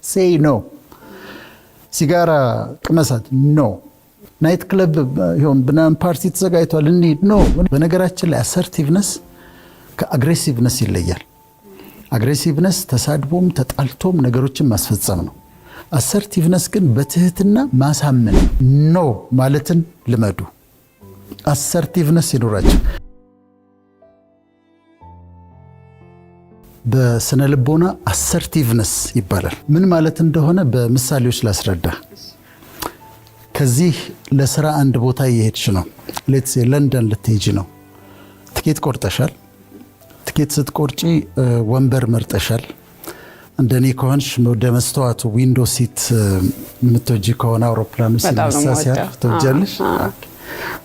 ሴይ ኖ። ሲጋራ ቅመሳት ኖ። ናይት ክለብ ይሁን ብናን ፓርቲ ተዘጋጅቷል እንሂድ ኖ። በነገራችን ላይ አሰርቲቭነስ ከአግሬሲቭነስ ይለያል። አግሬሲቭነስ ተሳድቦም ተጣልቶም ነገሮችን ማስፈጸም ነው። አሰርቲቭነስ ግን በትህትና ማሳመን ኖ ማለትን ልመዱ። አሰርቲቭነስ ይኖራቸው። በስነ ልቦና አሰርቲቭነስ ይባላል። ምን ማለት እንደሆነ በምሳሌዎች ላስረዳ። ከዚህ ለስራ አንድ ቦታ እየሄድሽ ነው። ሌትስ ሴ ለንደን ልትሄጂ ነው። ትኬት ቆርጠሻል። ትኬት ስትቆርጪ ወንበር መርጠሻል። እንደኔ ከሆንሽ ወደ መስተዋቱ ዊንዶ ሲት የምትወጂ ከሆነ አውሮፕላኑ ሲነሳ ትወጃለሽ።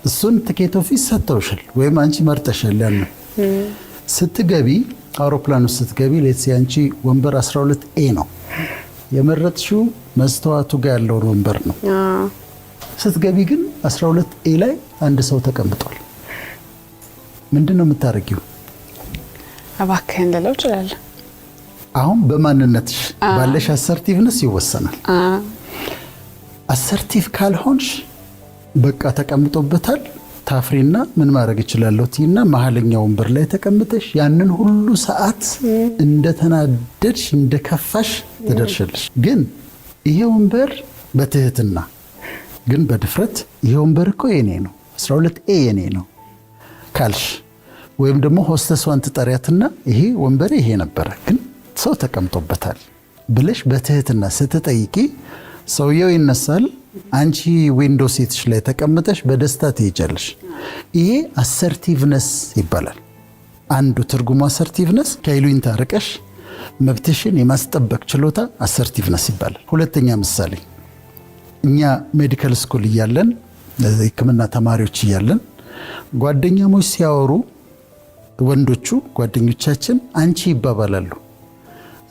እሱን ትኬት ኦፊስ ሰጥተውሻል ወይም አንቺ መርጠሻል። ያን ስትገቢ አውሮፕላኑ ስትገቢ ሌትስ ሴ አንቺ ወንበር 12A ነው የመረጥሽው። መስተዋቱ ጋር ያለውን ወንበር ነው። ስትገቢ ግን 12A ላይ አንድ ሰው ተቀምጧል። ምንድነው የምታረጊው? እባክህን ልለው እችላለሁ። አሁን በማንነትሽ ባለሽ አሰርቲቭነስ ይወሰናል። አሰርቲቭ ካልሆንሽ በቃ ተቀምጦበታል ታፍሪና ምን ማድረግ እችላለሁ ቲና መሐለኛው ወንበር ላይ ተቀምጠሽ ያንን ሁሉ ሰዓት እንደተናደድሽ እንደከፋሽ ትደርሻለሽ። ግን ይሄ ወንበር በትህትና ግን በድፍረት ይሄ ወንበር እኮ የኔ ነው 12A የኔ ነው ካልሽ ወይም ደግሞ ሆስተስዋን ትጠሪያትና ይሄ ወንበር ይሄ ነበረ ግን ሰው ተቀምጦበታል ብለሽ በትህትና ስትጠይቂ ሰውየው ይነሳል። አንቺ ዊንዶ ሲትሽ ላይ ተቀምጠሽ በደስታ ትሄጃለሽ። ይሄ አሰርቲቭነስ ይባላል። አንዱ ትርጉሙ አሰርቲቭነስ ከይሉኝታ ርቀሽ መብትሽን የማስጠበቅ ችሎታ አሰርቲቭነስ ይባላል። ሁለተኛ ምሳሌ እኛ ሜዲካል ስኩል እያለን ሕክምና ተማሪዎች እያለን ጓደኛሞች ሲያወሩ ወንዶቹ ጓደኞቻችን አንቺ ይባባላሉ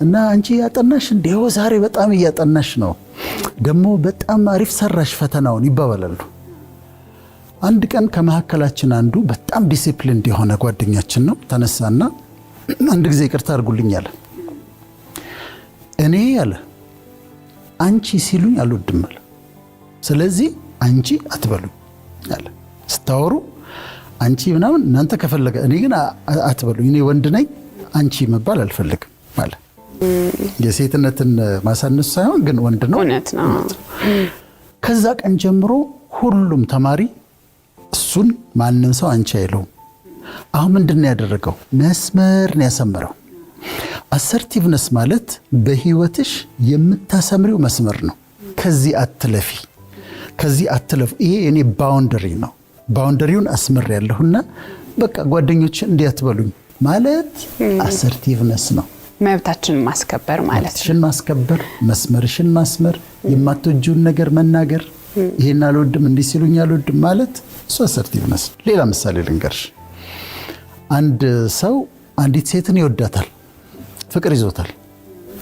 እና አንቺ ያጠናሽ እንደው ዛሬ በጣም እያጠናሽ ነው ደግሞ በጣም አሪፍ ሰራሽ ፈተናውን ይባባላሉ። አንድ ቀን ከመሐከላችን አንዱ በጣም ዲሲፕሊን የሆነ ጓደኛችን ነው ተነሳና አንድ ጊዜ ይቅርታ አድርጉልኝ አለ። እኔ ያለ አንቺ ሲሉኝ አልወድም አለ። ስለዚህ አንቺ አትበሉኝ አለ። ስታወሩ አንቺ ምናምን እናንተ ከፈለገ እኔ ግን አትበሉኝ፣ እኔ ወንድ ነኝ አንቺ መባል አልፈልግም አለ። የሴትነትን ማሳነስ ሳይሆን ግን ወንድ ነው። ከዛ ቀን ጀምሮ ሁሉም ተማሪ እሱን ማንም ሰው አንቺ አይለውም። አሁን ምንድነው ያደረገው? መስመር ነው ያሰመረው። አሰርቲቭነስ ማለት በህይወትሽ የምታሰምሪው መስመር ነው። ከዚህ አትለፊ፣ ከዚህ አትለፉ። ይሄ እኔ ባውንደሪ ነው። ባውንደሪውን አስመር ያለሁና በቃ ጓደኞች እንዲያትበሉኝ ማለት አሰርቲቭነስ ነው። መብታችንን ማስከበር ማለት ነው። መብትሽን ማስከበር፣ መስመርሽን ማስመር፣ የማትወጂውን ነገር መናገር፣ ይሄን አልወድም እንዲህ ሲሉኝ አልወድም ማለት እሱ አሰርቲቭነስ። ሌላ ምሳሌ ልንገርሽ። አንድ ሰው አንዲት ሴትን ይወዳታል፣ ፍቅር ይዞታል።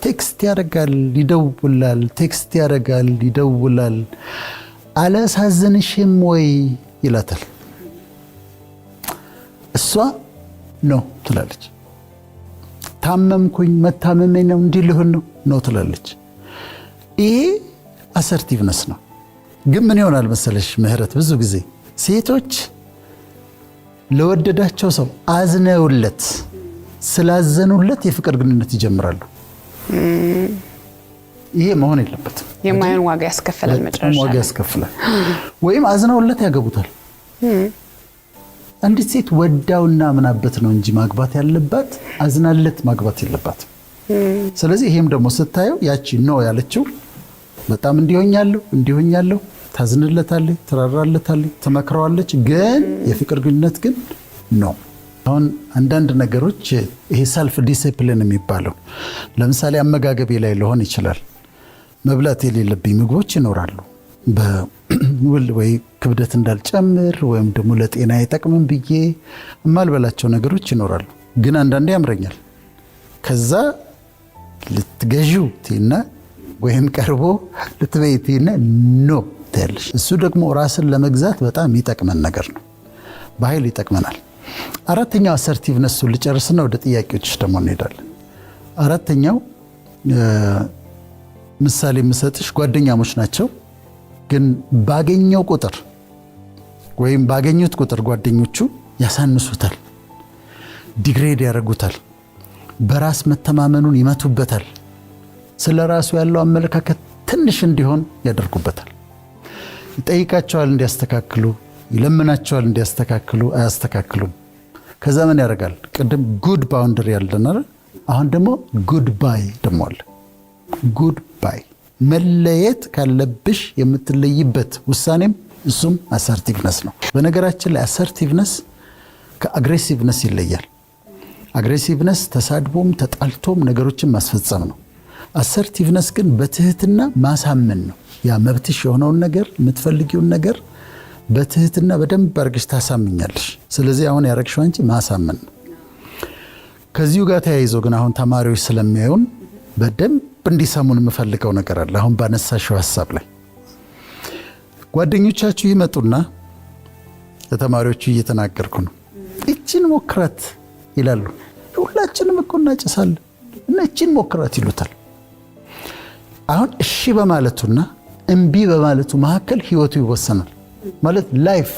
ቴክስት ያደርጋል፣ ይደውላል፣ ቴክስት ያደርጋል፣ ይደውላል። አላሳዝንሽም ወይ ይላታል። እሷ ነው ትላለች። ታመምኩኝ መታመሜ ነው እንዲህ ልሆን ነው ትላለች። ይሄ አሰርቲቭነስ ነው። ግን ምን ይሆናል መሰለሽ ምህረት፣ ብዙ ጊዜ ሴቶች ለወደዳቸው ሰው አዝነውለት ስላዘኑለት የፍቅር ግንኙነት ይጀምራሉ። ይሄ መሆን የለበትም። የማይሆን ዋጋ ያስከፍላል፣ መጨረሻ ዋጋ ያስከፍላል። ወይም አዝነውለት ያገቡታል። አንዲት ሴት ወዳውና ምናበት ነው እንጂ ማግባት ያለባት አዝናለት ማግባት የለባት። ስለዚህ ይሄም ደግሞ ስታየው ያቺ ነው ያለችው በጣም እንዲሆኛለሁ ታዝንለታለች፣ ትራራለታለች፣ ትመክረዋለች። ግን የፍቅር ግንኙነት ግን ነው። አሁን አንዳንድ ነገሮች ይሄ ሰልፍ ዲሲፕሊን የሚባለው ለምሳሌ አመጋገቤ ላይ ሊሆን ይችላል። መብላት የሌለብኝ ምግቦች ይኖራሉ። በውል ወይ ክብደት እንዳልጨምር ወይም ደግሞ ለጤና አይጠቅምም ብዬ የማልበላቸው ነገሮች ይኖራሉ። ግን አንዳንዴ ያምረኛል። ከዛ ልትገዢው ቲና ወይም ቀርቦ ልትበይ ቲና ኖ ትያለሽ። እሱ ደግሞ ራስን ለመግዛት በጣም ይጠቅመን ነገር ነው። በኃይል ይጠቅመናል። አራተኛው አሰርቲቭነስ ልጨርስና ወደ ጥያቄዎች ደግሞ እንሄዳለን። አራተኛው ምሳሌ የምሰጥሽ ጓደኛሞች ናቸው፣ ግን ባገኘው ቁጥር ወይም ባገኙት ቁጥር ጓደኞቹ ያሳንሱታል፣ ዲግሬድ ያደርጉታል፣ በራስ መተማመኑን ይመቱበታል፣ ስለ ራሱ ያለው አመለካከት ትንሽ እንዲሆን ያደርጉበታል። ይጠይቃቸዋል እንዲያስተካክሉ፣ ይለምናቸዋል እንዲያስተካክሉ፣ አያስተካክሉም። ከዛ ምን ያደርጋል? ቅድም ጉድ ባውንደሪ ያለን አይደል? አሁን ደግሞ ጉድ ባይ ደግሞ አለ። ጉድ ባይ መለየት ካለብሽ የምትለይበት ውሳኔም እሱም አሰርቲቭነስ ነው። በነገራችን ላይ አሰርቲቭነስ ከአግሬሲቭነስ ይለያል። አግሬሲቭነስ ተሳድቦም ተጣልቶም ነገሮችን ማስፈጸም ነው። አሰርቲቭነስ ግን በትህትና ማሳመን ነው። ያ መብትሽ የሆነውን ነገር የምትፈልጊውን ነገር በትህትና በደንብ አድርገሽ ታሳምኛለሽ። ስለዚህ አሁን ያረግሽው አንቺ ማሳመን ነው። ከዚሁ ጋር ተያይዞ ግን አሁን ተማሪዎች ስለሚያዩን በደንብ እንዲሰሙን የምፈልገው ነገር አለ። አሁን ባነሳሽው ሀሳብ ላይ ጓደኞቻችሁ ይመጡና ለተማሪዎቹ እየተናገርኩ ነው፣ እቺን ሞክራት ይላሉ። ሁላችንም እኮ እናጨሳለን እና እቺን ሞክራት ይሉታል። አሁን እሺ በማለቱና እምቢ በማለቱ መካከል ህይወቱ ይወሰናል። ማለት ላይፍ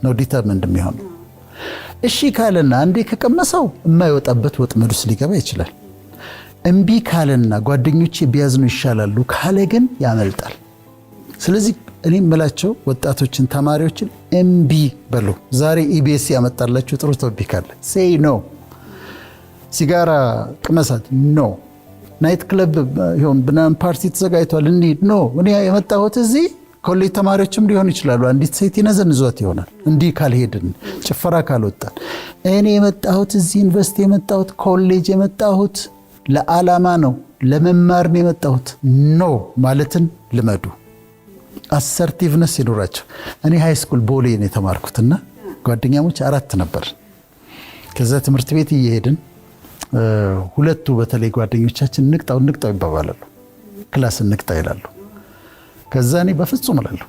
ነው ዲተርሚንድ የሚሆነው። እሺ ካለና አንዴ ከቀመሰው የማይወጣበት ወጥመድ ውስጥ ሊገባ ይችላል። እምቢ ካለና ጓደኞቼ ቢያዝኑ ይሻላሉ ካለ ግን ያመልጣል። ስለዚህ እኔ የምላቸው ወጣቶችን፣ ተማሪዎችን እምቢ በሉ። ዛሬ ኢቢኤስ ያመጣላችሁ ጥሩ ቶፒክ አለ። ሴይ ኖ። ሲጋራ ቅመሳት ኖ። ናይት ክለብ ይሁን ብናን ፓርቲ ተዘጋጅቷል እንሂድ ኖ። እኔ የመጣሁት እዚህ ኮሌጅ ተማሪዎችም ሊሆን ይችላሉ። አንዲት ሴት ይነዘንዟት ይሆናል እንዲህ ካልሄድን፣ ጭፈራ ካልወጣን። እኔ የመጣሁት እዚህ ዩኒቨርሲቲ የመጣሁት ኮሌጅ የመጣሁት ለዓላማ ነው፣ ለመማር ነው የመጣሁት ኖ ማለትን ልመዱ። አሰርቲቭነስ ይኖራቸው። እኔ ሃይ ስኩል ቦሌ ነው የተማርኩትና ጓደኛሞች 4 ነበር። ከዛ ትምህርት ቤት እየሄድን ሁለቱ በተለይ ጓደኞቻችን ንቅጣው ይባባላሉ። ክላስ ንቅጣ ይላሉ። ከዛ እኔ በፍጹም እላለሁ፣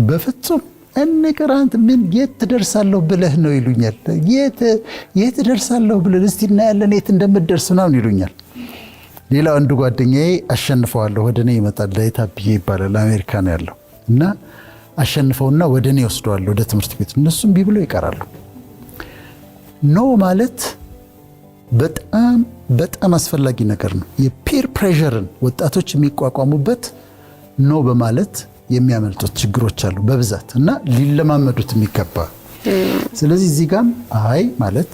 በፍጹም እንቅራንት ምን የት ትደርሳለሁ ብለህ ነው ይሉኛል። የት ደርሳለሁ ብለህ እስቲ እናያለን የት እንደምትደርስ ምናምን ይሉኛል። ሌላ አንዱ ጓደኛዬ አሸንፈዋለሁ ወደ እኔ ይመጣል። ዳይታብዬ ይባላል፣ አሜሪካ ነው ያለው እና አሸንፈውና ወደ እኔ ወስደዋለሁ ወደ ትምህርት ቤት። እነሱም ቢ ብለው ይቀራሉ። ኖ ማለት በጣም በጣም አስፈላጊ ነገር ነው። የፒር ፕሬሸርን ወጣቶች የሚቋቋሙበት ኖ በማለት የሚያመልጡት ችግሮች አሉ በብዛት እና ሊለማመዱት የሚገባ። ስለዚህ እዚህ ጋም አይ ማለት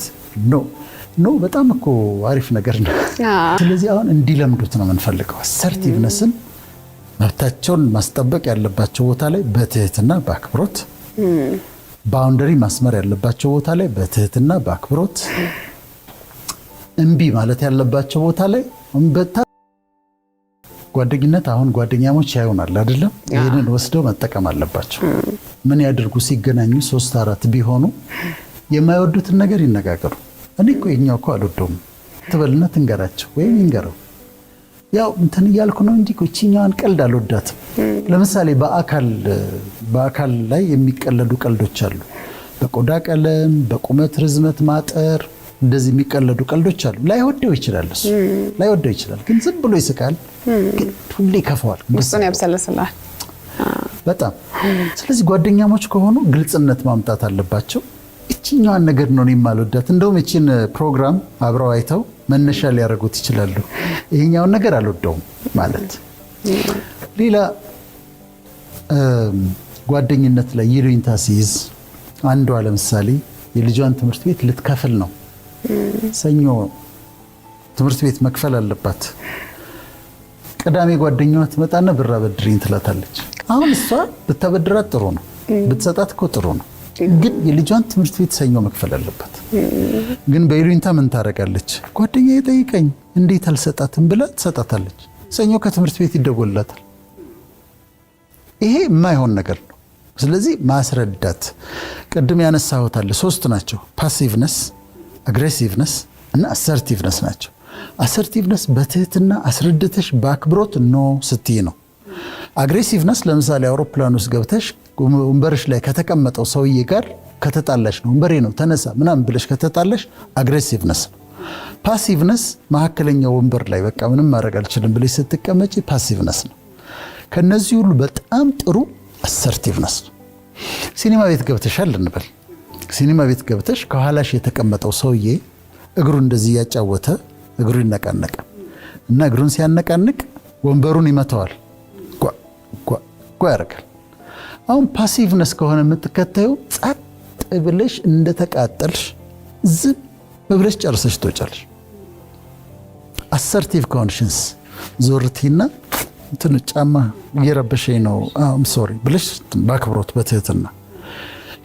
ኖ በጣም እኮ አሪፍ ነገር ነው። ስለዚህ አሁን እንዲለምዱት ነው የምንፈልገው። አሰርቲቭነስን መብታቸውን ማስጠበቅ ያለባቸው ቦታ ላይ በትህትና በአክብሮት፣ ባውንደሪ ማስመር ያለባቸው ቦታ ላይ በትህትና በአክብሮት፣ እምቢ ማለት ያለባቸው ቦታ ላይ ጓደኝነት አሁን ጓደኛሞች ያዩናል አይደለም? ይህንን ወስደው መጠቀም አለባቸው። ምን ያድርጉ? ሲገናኙ 3-4 ቢሆኑ የማይወዱትን ነገር ይነጋገሩ። እኔ እኮ የኛው እኮ አልወደውም ትበልና ትንገራቸው ወይም ይንገረው። ያው እንትን እያልኩ ነው እንጂ እቺኛዋን ቀልድ አልወዳትም። ለምሳሌ በአካል ላይ የሚቀለዱ ቀልዶች አሉ። በቆዳ ቀለም፣ በቁመት ርዝመት ማጠር እንደዚህ የሚቀለዱ ቀልዶች አሉ። ላይወደው ይችላል፣ እሱ ላይወደው ይችላል፣ ግን ዝም ብሎ ይስቃል። ግን ሁሌ ይከፋዋል፣ ውስጡን ያብሰለስላል በጣም። ስለዚህ ጓደኛሞች ከሆኑ ግልጽነት ማምጣት አለባቸው። እቺኛዋን ነገር ነው የማልወዳት፣ እንደውም እቺን ፕሮግራም አብረው አይተው መነሻ ሊያደርጉት ይችላሉ። ይሄኛውን ነገር አልወደውም ማለት። ሌላ ጓደኝነት ላይ ይሉኝታ ሲይዝ አንዷ ለምሳሌ የልጇን ትምህርት ቤት ልትከፍል ነው። ሰኞ ትምህርት ቤት መክፈል አለባት። ቅዳሜ ጓደኛዋ ትመጣና ብር አበድሪኝ ትላታለች። አሁን እሷ ብታበድራት ጥሩ ነው፣ ብትሰጣት እኮ ጥሩ ነው። ግን የልጇን ትምህርት ቤት ሰኞ መክፈል አለባት። ግን በይሉኝታ ምን ታደርጋለች? ጓደኛዬ ጠይቀኝ እንዴት አልሰጣትም ብላ ትሰጣታለች። ሰኞ ከትምህርት ቤት ይደወልላታል። ይሄ የማይሆን ነገር ነው። ስለዚህ ማስረዳት። ቅድም ያነሳሁት አለ፣ 3 ናቸው። ፓሲቭነስ፣ አግሬሲቭነስ እና አሰርቲቭነስ ናቸው። አሰርቲቭነስ በትህትና አስረድተሽ በአክብሮት ኖ ስትይ ነው። አግሬሲቭነስ ለምሳሌ አውሮፕላን ውስጥ ገብተሽ ወንበርሽ ላይ ከተቀመጠው ሰውዬ ጋር ከተጣላሽ ነው። ወንበሬ ነው ተነሳ ምናምን ብለሽ ከተጣላሽ አግሬሲቭነስ ነው። ፓሲቭነስ መካከለኛው ወንበር ላይ በቃ ምንም ማድረግ አልችልም ብለሽ ስትቀመጪ ፓሲቭነስ ነው። ከነዚህ ሁሉ በጣም ጥሩ አሰርቲቭነስ ነው። ሲኒማ ቤት ገብተሻል እንበል። ሲኒማ ቤት ገብተሽ ከኋላሽ የተቀመጠው ሰውዬ እግሩ እንደዚህ ያጫወተ እግሩ ይነቃነቃል እና እግሩን ሲያነቃንቅ ወንበሩን ይመታዋል፣ ጓ ያደርጋል። አሁን ፓሲቭነስ ከሆነ የምትከታዩ ጸጥ ብለሽ እንደተቃጠልሽ ዝም ብለሽ ጨርሰሽ ትወጫለሽ። አሰርቲቭ ኮንሽንስ ዞርቲና እንትን ጫማ እየረበሸኝ ነው ሶሪ ብለሽ በአክብሮት በትህትና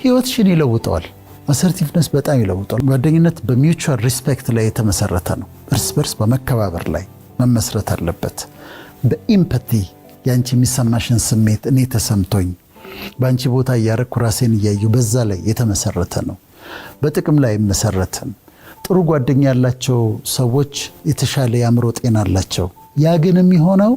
ህይወትሽን ይለውጠዋል። አሰርቲቭነስ በጣም ይለውጠዋል። ጓደኝነት በሚውቹዋል ሪስፔክት ላይ የተመሰረተ ነው። እርስ በርስ በመከባበር ላይ መመስረት አለበት። በኢምፓቲ ያንቺ የሚሰማሽን ስሜት እኔ ተሰምቶኝ በአንቺ ቦታ እያረኩ ራሴን እያዩ በዛ ላይ የተመሰረተ ነው። በጥቅም ላይ መሰረትን። ጥሩ ጓደኛ ያላቸው ሰዎች የተሻለ የአእምሮ ጤና አላቸው። ያ ግን የሚሆነው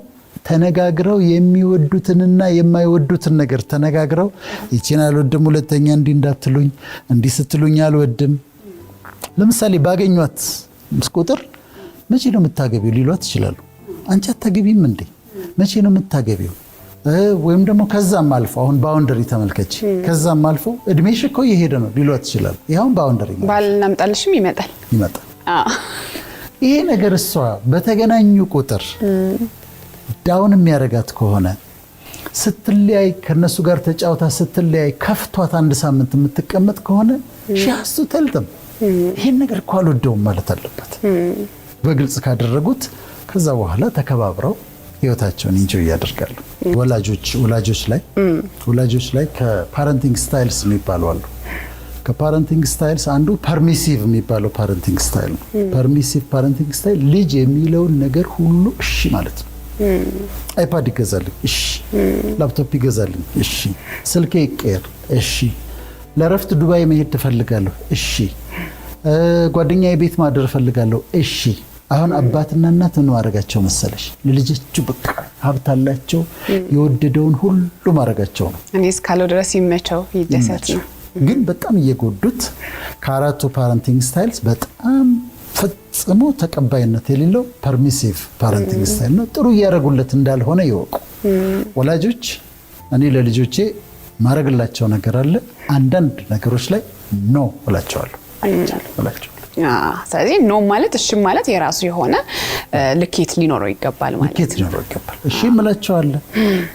ተነጋግረው የሚወዱትንና የማይወዱትን ነገር ተነጋግረው ይቺን አልወድም ሁለተኛ እንዲህ እንዳትሉኝ እንዲህ ስትሉኝ አልወድም። ለምሳሌ ባገኟት ቁጥር መቼ ነው የምታገቢው ሊሏት ይችላሉ። አንቺ አታገቢም እንዴ? መቼ ነው የምታገቢው? ወይም ደግሞ ከዛም አልፎ አሁን ባውንደሪ ተመልከች፣ ከዛም አልፎ እድሜሽ እኮ እየሄደ ነው ሊሏት ይችላሉ። ይሄውን ባውንደሪ ነው። ባልና ምጣልሽም ይመጣል። ይሄ ነገር እሷ በተገናኙ ቁጥር ዳውን የሚያረጋት ከሆነ ስትለያይ ከነሱ ጋር ተጫውታ ስትለያይ ከፍቷት አንድ ሳምንት የምትቀመጥ ከሆነ ሻስቱ ተልተም ይሄን ነገር እኮ አልወደውም ማለት አለበት። በግልጽ ካደረጉት ከዛ በኋላ ተከባብረው ህይወታቸውን ኢንጆይ ያደርጋሉ። ወላጆች ላይ ከፓረንቲንግ ስታይልስ የሚባሉ አሉ። ከፓረንቲንግ ስታይልስ አንዱ ፐርሚሲቭ የሚባለው ፓረንቲንግ ስታይል ነው። ፐርሚሲቭ ፓረንቲንግ ስታይል ልጅ የሚለውን ነገር ሁሉ እሺ ማለት ነው። አይፓድ ይገዛልኝ፣ እሺ። ላፕቶፕ ይገዛልኝ፣ እሺ። ስልኬ ይቀየር፣ እሺ። ለረፍት ዱባይ መሄድ ትፈልጋለሁ፣ እሺ። ጓደኛዬ ቤት ማደር እፈልጋለሁ፣ እሺ። አሁን አባትና እናት ምን ማድረጋቸው መሰለሽ? ለልጆቹ በቃ ሀብት አላቸው፣ የወደደውን ሁሉ ማድረጋቸው ነው። እኔ እስካለው ድረስ ይመቸው ይደሰት ነው። ግን በጣም እየጎዱት ከአራቱ ፓረንቲንግ ስታይልስ በጣም ፈጽሞ ተቀባይነት የሌለው ፐርሚሲቭ ፓረንቲንግ ስታይል ነው። ጥሩ እያደረጉለት እንዳልሆነ ይወቁ ወላጆች። እኔ ለልጆቼ ማድረግላቸው ነገር አለ። አንዳንድ ነገሮች ላይ ኖ እላቸዋለሁ። ስለዚህ ኖ ማለት እሺ ማለት የራሱ የሆነ ልኬት ሊኖረው ይገባል ማለት ነው። ልኬት ሊኖረው ይገባል። እሺ እምላቸዋለሁ።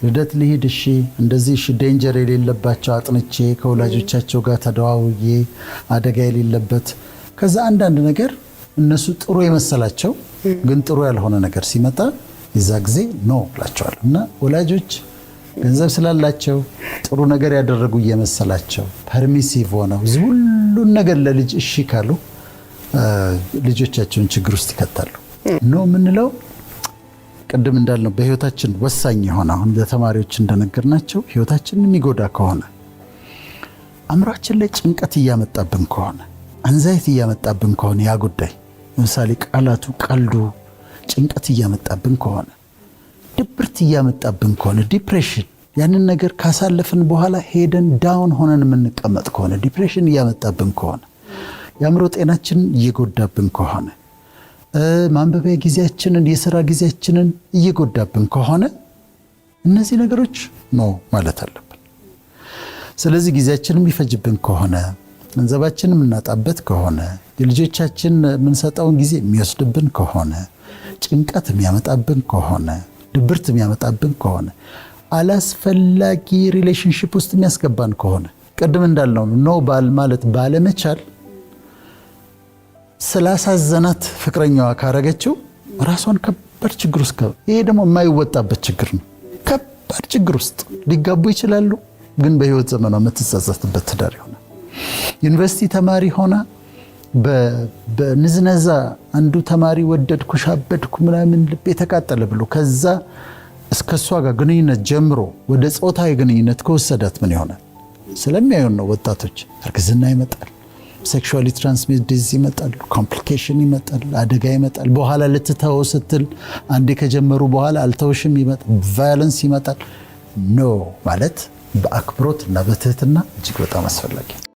ልደት ልሂድ፣ እሺ። እንደዚህ እሺ። ዴንጀር የሌለባቸው አጥንቼ ከወላጆቻቸው ጋር ተደዋውዬ አደጋ የሌለበት። ከዛ አንዳንድ ነገር እነሱ ጥሩ የመሰላቸው ግን ጥሩ ያልሆነ ነገር ሲመጣ የዛ ጊዜ ኖ እላቸዋለሁ። እና ወላጆች ገንዘብ ስላላቸው ጥሩ ነገር ያደረጉ እየመሰላቸው ፐርሚሲቭ ሆነው ሁሉን ነገር ለልጅ እሺ ካሉ ልጆቻቸውን ችግር ውስጥ ይከታሉ። ኖ የምንለው ቅድም እንዳልነው በህይወታችን ወሳኝ የሆነ አሁን ለተማሪዎች እንደነገርናቸው ህይወታችንን የሚጎዳ ከሆነ አእምሯችን ላይ ጭንቀት እያመጣብን ከሆነ አንዛይቲ እያመጣብን ከሆነ ያ ጉዳይ ለምሳሌ ቃላቱ፣ ቀልዱ ጭንቀት እያመጣብን ከሆነ ድብርት እያመጣብን ከሆነ ዲፕሬሽን፣ ያንን ነገር ካሳለፍን በኋላ ሄደን ዳውን ሆነን የምንቀመጥ ከሆነ ዲፕሬሽን እያመጣብን ከሆነ የአእምሮ ጤናችንን እየጎዳብን ከሆነ ማንበቢያ ጊዜያችንን የሥራ ጊዜያችንን እየጎዳብን ከሆነ እነዚህ ነገሮች ኖ ማለት አለብን። ስለዚህ ጊዜያችንን የሚፈጅብን ከሆነ ገንዘባችንን የምናጣበት ከሆነ የልጆቻችን የምንሰጠውን ጊዜ የሚወስድብን ከሆነ ጭንቀት የሚያመጣብን ከሆነ ድብርት የሚያመጣብን ከሆነ አላስፈላጊ ሪሌሽንሺፕ ውስጥ የሚያስገባን ከሆነ ቅድም እንዳልነው ኖ ማለት ባለመቻል ስላሳዘናት ፍቅረኛዋ ካረገችው ራሷን ከባድ ችግር ውስጥ ይሄ ደግሞ የማይወጣበት ችግር ነው። ከባድ ችግር ውስጥ ሊጋቡ ይችላሉ፣ ግን በህይወት ዘመኗ የምትጸጸትበት ትዳር ይሆናል። ዩኒቨርሲቲ ተማሪ ሆና በንዝነዛ አንዱ ተማሪ ወደድኩሽ አበድኩ ምናምን ልቤ ተቃጠለ ብሎ ከዛ እስከሷ ጋር ግንኙነት ጀምሮ ወደ ጾታዊ ግንኙነት ከወሰዳት ምን ይሆናል? ስለሚያዩን ነው ወጣቶች። እርግዝና ይመጣል፣ ሴክሹዋሊ ትራንስሚትድ ዲዚዝ ይመጣል፣ ኮምፕሊኬሽን ይመጣል፣ አደጋ ይመጣል። በኋላ ልትተወው ስትል አንዴ ከጀመሩ በኋላ አልተውሽም ይመጣል፣ ቫዮለንስ ይመጣል። ኖ ማለት በአክብሮት እና በትህትና እጅግ በጣም አስፈላጊ